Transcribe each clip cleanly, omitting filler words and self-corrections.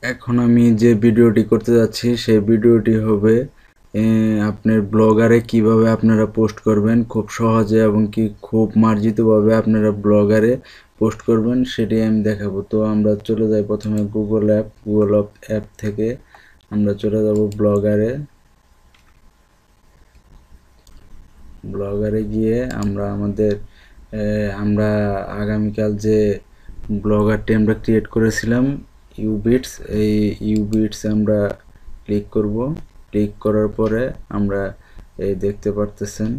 এখন আমি যে ভিডিওটি করতে যাচ্ছি সেই ভিডিওটি হবে আপনার ব্লগারে কিভাবে আপনারা পোস্ট করবেন খুব সহজে এবং কি খুব মার্জিতভাবে আপনারা ব্লগারে পোস্ট করবেন সেটি আমি দেখাবো। তো আমরা চলে যাই প্রথমে গুগল অ্যাপ থেকে আমরা চলে যাব ব্লগারে গিয়ে আমরা আগামীকাল যে ব্লগারটি আমরা ক্রিয়েট করেছিলাম ইউবিটস, এই ইউবিটস আমরা ক্লিক করার পরে আমরা এই দেখতে পারতেছেন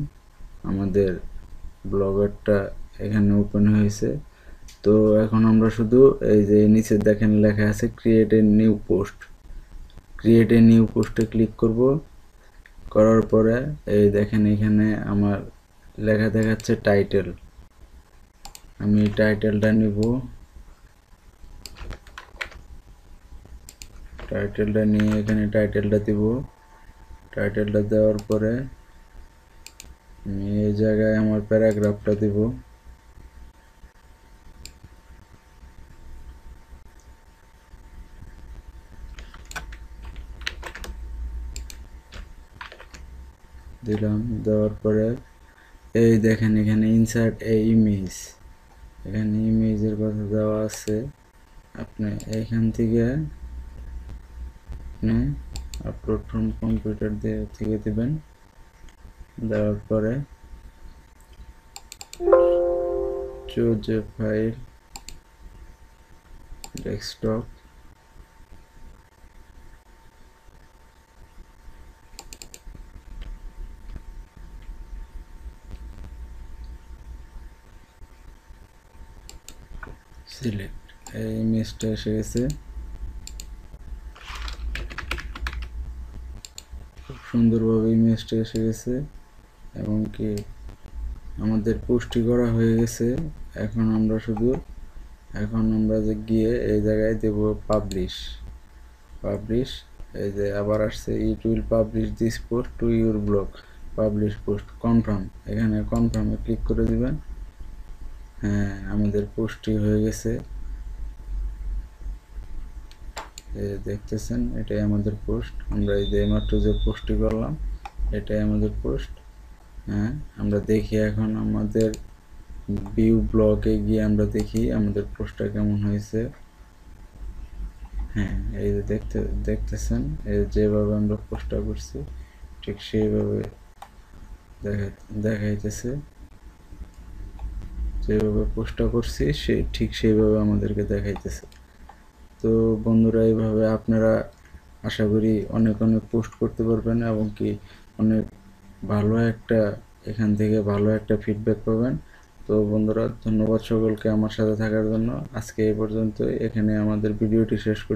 আমাদের ব্লগারটা এখানে ওপেন হয়েছে। তো এখন আমরা শুধু এই যে নিচে দেখেন লেখা আছে ক্রিয়েট এ নিউ পোস্টে ক্লিক করব। করার পরে এই দেখেন এখানে আমার লেখা দেখাচ্ছে টাইটেল। আমি টাইটেলটা নিব, টাইটেলটা নিয়ে এখানে টাইটেলটা দিব। টাইটেলটা দেওয়ার পরে আমি এই জায়গায় আমার প্যারাগ্রাফটা দিব। দিলাম, দেওয়ার পরে এই দেখেন এখানে ইনসার্ট এ ইমেজ, এখানে ইমেজের কথা দেওয়া আছে। আপনি এইখান থেকে আপনি আপলোড ফ্রম কম্পিউটার থেকে দিবেন। দেওয়ার পরে choose a file, desktop, select. এই ইমেজটা এসে গেছে, খুব সুন্দরভাবে ইমেজটা এসে গেছে এবং কি আমাদের পোস্টটি করা হয়ে গেছে। এখন আমরা যে গিয়ে এই জায়গায় দেব পাবলিশ। এই যে আবার আসছে it will publish this post to your blog, publish post confirm. এখানে কনফার্মে ক্লিক করে দিবেন। হ্যাঁ, আমাদের পোস্টটি হয়ে গেছে, দেখতেছেন এটাই আমাদের পোস্ট। আমরা এই যে মাত্র যে পোস্টটি করলাম এটাই আমাদের পোস্ট। হ্যাঁ, আমরা দেখি এখন আমাদের ভিউ ব্লগে গিয়ে আমরা দেখি আমাদের পোস্টটা কেমন হয়েছে। হ্যাঁ, এই যে দেখতেছেন এই যেভাবে আমরা পোস্টটা করছি ঠিক সেইভাবে দেখাইতেছে। যেভাবে পোস্টটা করছি ঠিক সেইভাবে আমাদেরকে দেখাইতেছে। তো বন্ধুরা, এইভাবে আপনারা আশা করি অনেক পোস্ট করতে পারবেন এবং কি অনেক এখান থেকে ভালো একটা ফিডব্যাক পাবেন। তো বন্ধুরা, ধন্যবাদ সকলকে আমার সাথে থাকার জন্য। আজকে এই পর্যন্ত, এখানে আমাদের ভিডিওটি শেষ করছি।